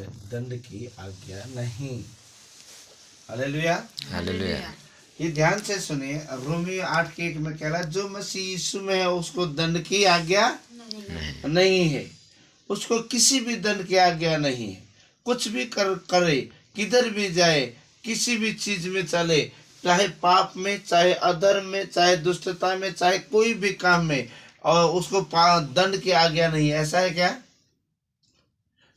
दंड की आज्ञा नहीं। Hallelujah, hallelujah. ये ध्यान से सुनिए। रोमियो 8:1 में कह रहा है जो मसीह यीशु में है उसको दंड की आज्ञा नहीं है। उसको किसी भी दंड की आज्ञा नहीं है। कुछ भी करे, किधर भी जाए, किसी भी चीज में चले, चाहे पाप में, चाहे अधर्म में, चाहे दुष्टता में, चाहे कोई भी काम में, और उसको दंड की आज्ञा नहीं है। ऐसा है क्या?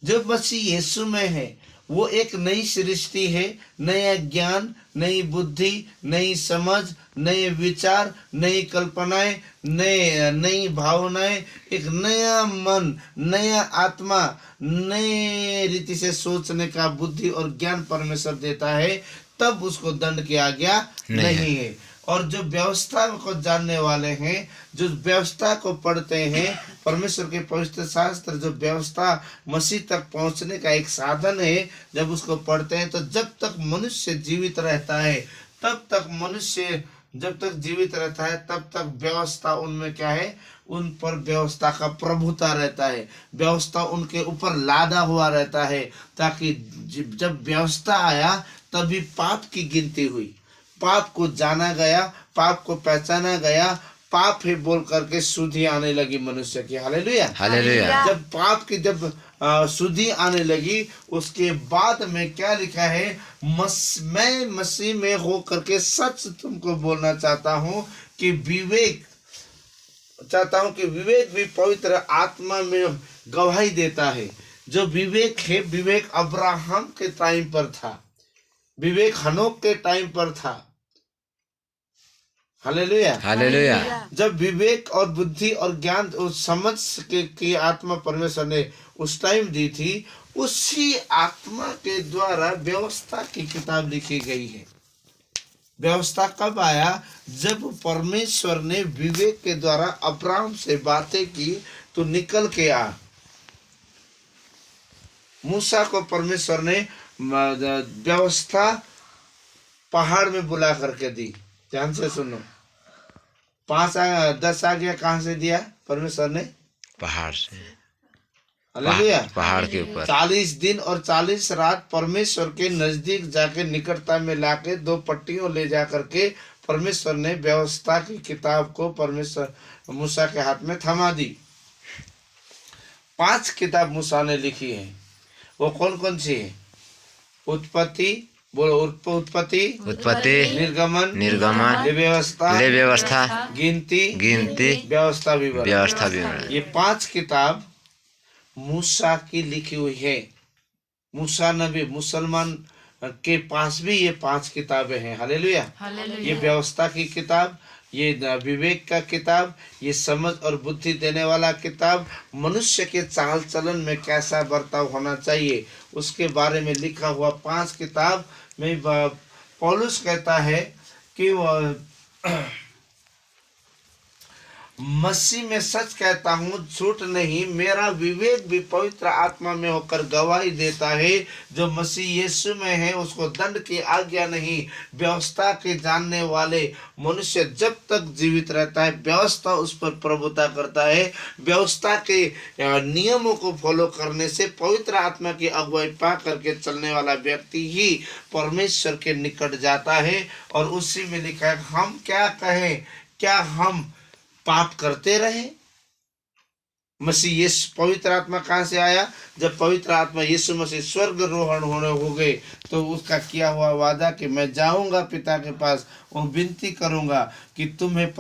जो मसीह यीशु में है वो एक नई सृष्टि है। नया ज्ञान, नई बुद्धि, नई समझ, नए विचार, नई कल्पनाएं, नई भावनाएं, एक नया मन, नया आत्मा, नए रीति से सोचने का बुद्धि और ज्ञान परमेश्वर देता है। तब उसको दंड की आज्ञा नहीं है। और जो व्यवस्था को जानने वाले हैं, जो व्यवस्था को पढ़ते हैं, परमेश्वर के पवित्र शास्त्र जो व्यवस्था मसीह तक पहुंचने का एक साधन है, जब उसको पढ़ते हैं तो जब तक मनुष्य जीवित रहता है, तब तक मनुष्य जब तक जीवित रहता है तब तक व्यवस्था उनमें क्या है, उन पर व्यवस्था का प्रभुता रहता है। व्यवस्था उनके ऊपर लादा हुआ रहता है, ताकि जब व्यवस्था आया तभी पाप की गिनती हुई, पाप को जाना गया, पाप को पहचाना गया, पाप है बोल करके शुद्धि आने लगी मनुष्य की। Hallelujah, hallelujah. जब पाप की शुद्धि आने लगी, उसके बाद में क्या लिखा है, मैं मसीह में हो करके सच तुमको बोलना चाहता हूँ कि विवेक भी पवित्र आत्मा में गवाही देता है। जो विवेक है, विवेक अब्राहम के टाइम पर था, विवेक हनोक के टाइम पर था। Hallelujah, hallelujah. जब विवेक और बुद्धि और ज्ञान और समझ की आत्मा परमेश्वर ने उस टाइम दी थी, उसी आत्मा के द्वारा व्यवस्था की किताब लिखी गई है। व्यवस्था कब आया? जब परमेश्वर ने विवेक के द्वारा अब्राहम से बातें की तो निकल के आ। मूसा को परमेश्वर ने व्यवस्था पहाड़ में बुला करके दी। ध्यान से सुनो, 10 आज्ञा कहाँ से दिया परमेश्वर ने? पहाड़ से। हालेलुया, पहाड़ के ऊपर 40 दिन और 40 रात परमेश्वर के नजदीक जाके निकटता में लाके 2 पट्टियों ले जा करके परमेश्वर ने व्यवस्था की किताब को परमेश्वर मूसा के हाथ में थमा दी। 5 किताब मूसा ने लिखी है। वो कौन कौन सी है? उत्पत्ति, बोलो, उत्पत्ति, निर्गमन, व्यवस्था, गिनती, व्यवस्था विवरण। ये 5 किताब मूसा की लिखी हुई है। मूसा नबी, मुसलमान के पास भी ये 5 किताबें हैं। हालेलुया। ये व्यवस्था की किताब, ये विवेक का किताब, ये समझ और बुद्धि देने वाला किताब, मनुष्य के चाल चलन में कैसा बर्ताव होना चाहिए उसके बारे में लिखा हुआ 5 किताब में पौलुस कहता है कि मसीह में सच कहता हूँ, झूठ नहीं, मेरा विवेक भी पवित्र आत्मा में होकर गवाही देता है, जो मसीह यीशु में है उसको दंड की आज्ञा नहीं। व्यवस्था के जानने वाले मनुष्य जब तक जीवित रहता है, व्यवस्था उस पर प्रभुता करता है। व्यवस्था के नियमों को फॉलो करने से पवित्र आत्मा की अगुवाई पा करके चलने वाला व्यक्ति ही परमेश्वर के निकट जाता है। और उसी में लिखा है, हम क्या कहें, क्या हम पाप करते रहे? मसीह यीशु, पवित्र आत्मा कहाँ से आया? जब पवित्र आत्मा यीशु मसीह स्वर्ग रोहण होने हो गए तो उसका किया हुआ वादा कि मैं जाऊंगा पिता के पास और विनती करूंगा कि तुम्हें